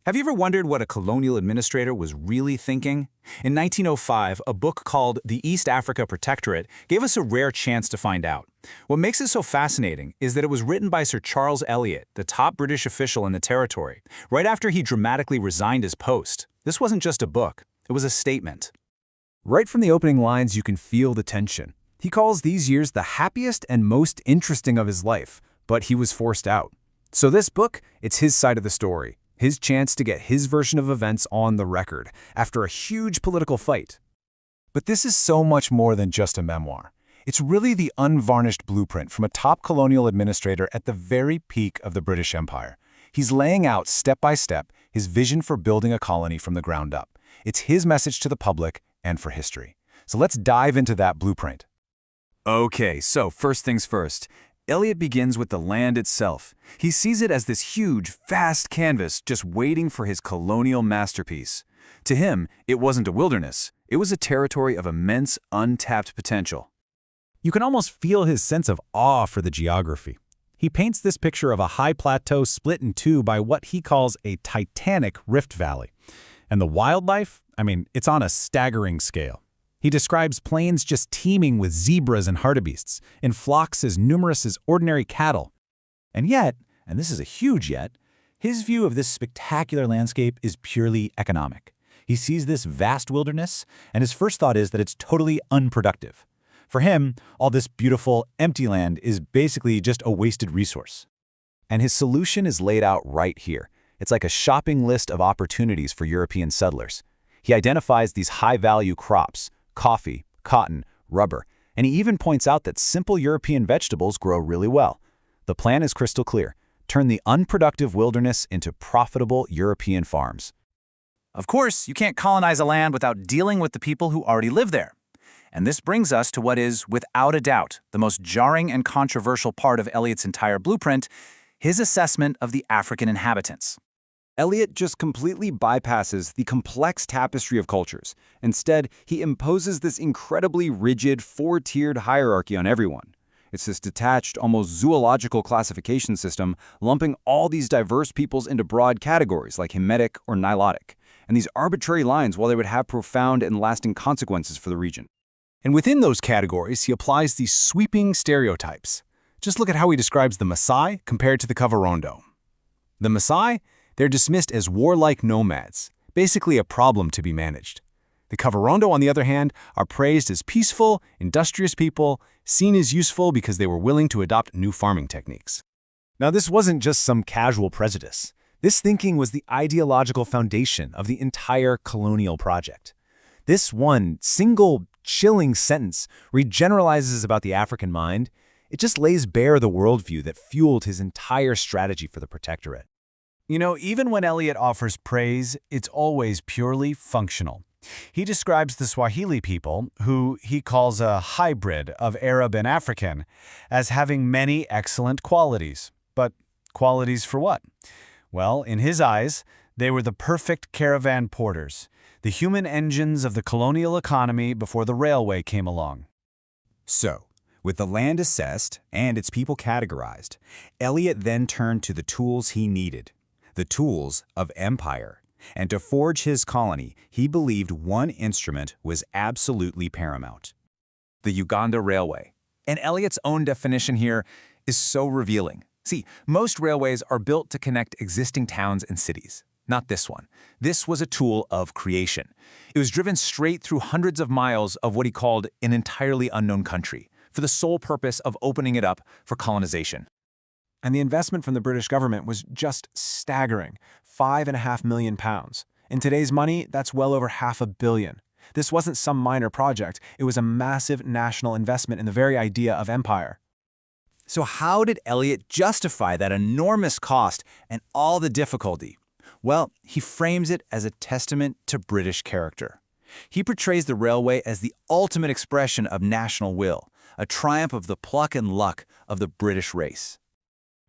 Have you ever wondered what a colonial administrator was really thinking? In 1905, a book called The East Africa Protectorate gave us a rare chance to find out. What makes it so fascinating is that it was written by Sir Charles Elliot, the top British official in the territory, right after he dramatically resigned his post. This wasn't just a book, it was a statement. Right from the opening lines, you can feel the tension. He calls these years the happiest and most interesting of his life, but he was forced out. So this book, it's his side of the story. His chance to get his version of events on the record after a huge political fight. But this is so much more than just a memoir. It's really the unvarnished blueprint from a top colonial administrator at the very peak of the British Empire. He's laying out step by step his vision for building a colony from the ground up. It's his message to the public and for history. So let's dive into that blueprint. Okay, so first things first. Elliot begins with the land itself. He sees it as this huge, vast canvas just waiting for his colonial masterpiece. To him, it wasn't a wilderness. It was a territory of immense, untapped potential. You can almost feel his sense of awe for the geography. He paints this picture of a high plateau split in two by what he calls a Titanic Rift Valley. And the wildlife, it's on a staggering scale. He describes plains just teeming with zebras and hartebeests, in flocks as numerous as ordinary cattle. And yet, and this is a huge yet, his view of this spectacular landscape is purely economic. He sees this vast wilderness, and his first thought is that it's totally unproductive. For him, all this beautiful, empty land is basically just a wasted resource. And his solution is laid out right here. It's like a shopping list of opportunities for European settlers. He identifies these high-value crops: coffee, cotton, rubber, and he even points out that simple European vegetables grow really well. The plan is crystal clear: turn the unproductive wilderness into profitable European farms. Of course, you can't colonize a land without dealing with the people who already live there. And this brings us to what is, without a doubt, the most jarring and controversial part of Elliot's entire blueprint: his assessment of the African inhabitants. Elliot just completely bypasses the complex tapestry of cultures. Instead, he imposes this incredibly rigid, four-tiered hierarchy on everyone. It's this detached, almost zoological classification system, lumping all these diverse peoples into broad categories like Hamitic or Nilotic. And these arbitrary lines, while they would have profound and lasting consequences for the region. And within those categories, he applies these sweeping stereotypes. Just look at how he describes the Maasai compared to the Kavirondo. The Maasai, they're dismissed as warlike nomads, basically a problem to be managed. The Kavirondo, on the other hand, are praised as peaceful, industrious people, seen as useful because they were willing to adopt new farming techniques. Now, this wasn't just some casual prejudice. This thinking was the ideological foundation of the entire colonial project. This one single, chilling sentence regeneralizes about the African mind. It just lays bare the worldview that fueled his entire strategy for the protectorate. You know, even when Elliot offers praise, it's always purely functional. He describes the Swahili people, who he calls a hybrid of Arab and African, as having many excellent qualities. But qualities for what? Well, in his eyes, they were the perfect caravan porters, the human engines of the colonial economy before the railway came along. So, with the land assessed and its people categorized, Elliot then turned to the tools he needed. The tools of empire. And to forge his colony, he believed one instrument was absolutely paramount: the Uganda Railway. And Elliot's own definition here is so revealing. See, most railways are built to connect existing towns and cities. Not this one. This was a tool of creation. It was driven straight through hundreds of miles of what he called an entirely unknown country, for the sole purpose of opening it up for colonization. And the investment from the British government was just staggering: £5.5 million. In today's money, that's well over $500 million. This wasn't some minor project. It was a massive national investment in the very idea of empire. So how did Elliot justify that enormous cost and all the difficulty? Well, he frames it as a testament to British character. He portrays the railway as the ultimate expression of national will, a triumph of the pluck and luck of the British race.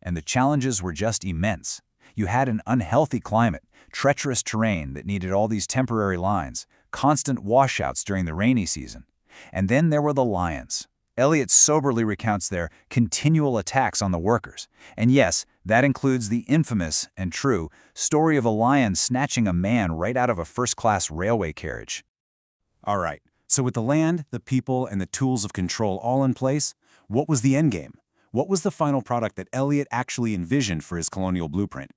And the challenges were just immense. You had an unhealthy climate, treacherous terrain that needed all these temporary lines, constant washouts during the rainy season. And then there were the lions. Elliot soberly recounts their continual attacks on the workers. And yes, That includes the infamous and true story of a lion snatching a man right out of a first-class railway carriage. All right, so with the land, the people, and the tools of control all in place, what was the endgame? What was the final product that Elliot actually envisioned for his colonial blueprint?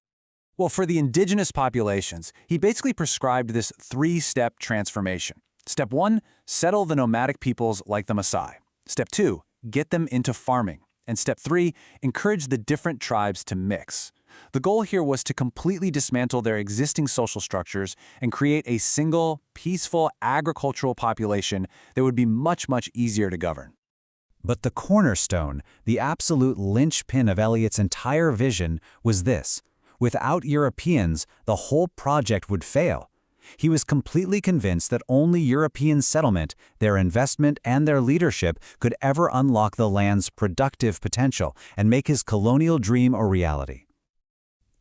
Well, for the indigenous populations, he basically prescribed this three-step transformation. Step 1, settle the nomadic peoples like the Maasai. Step 2, get them into farming. And step 3, encourage the different tribes to mix. The goal here was to completely dismantle their existing social structures and create a single, peaceful agricultural population that would be much, much easier to govern. But the cornerstone, the absolute linchpin of Elliot's entire vision was this: without Europeans, the whole project would fail. He was completely convinced that only European settlement, their investment, and their leadership could ever unlock the land's productive potential and make his colonial dream a reality.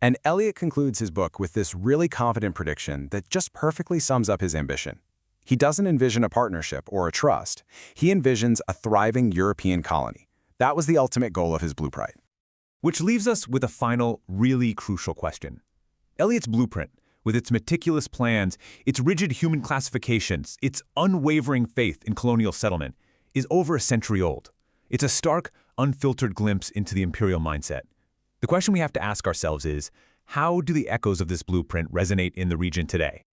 And Elliot concludes his book with this really confident prediction that just perfectly sums up his ambition. He doesn't envision a partnership or a trust. He envisions a thriving European colony. That was the ultimate goal of his blueprint. Which leaves us with a final, really crucial question. Elliot's blueprint, with its meticulous plans, its rigid human classifications, its unwavering faith in colonial settlement, is over a century old. It's a stark, unfiltered glimpse into the imperial mindset. The question we have to ask ourselves is, how do the echoes of this blueprint resonate in the region today?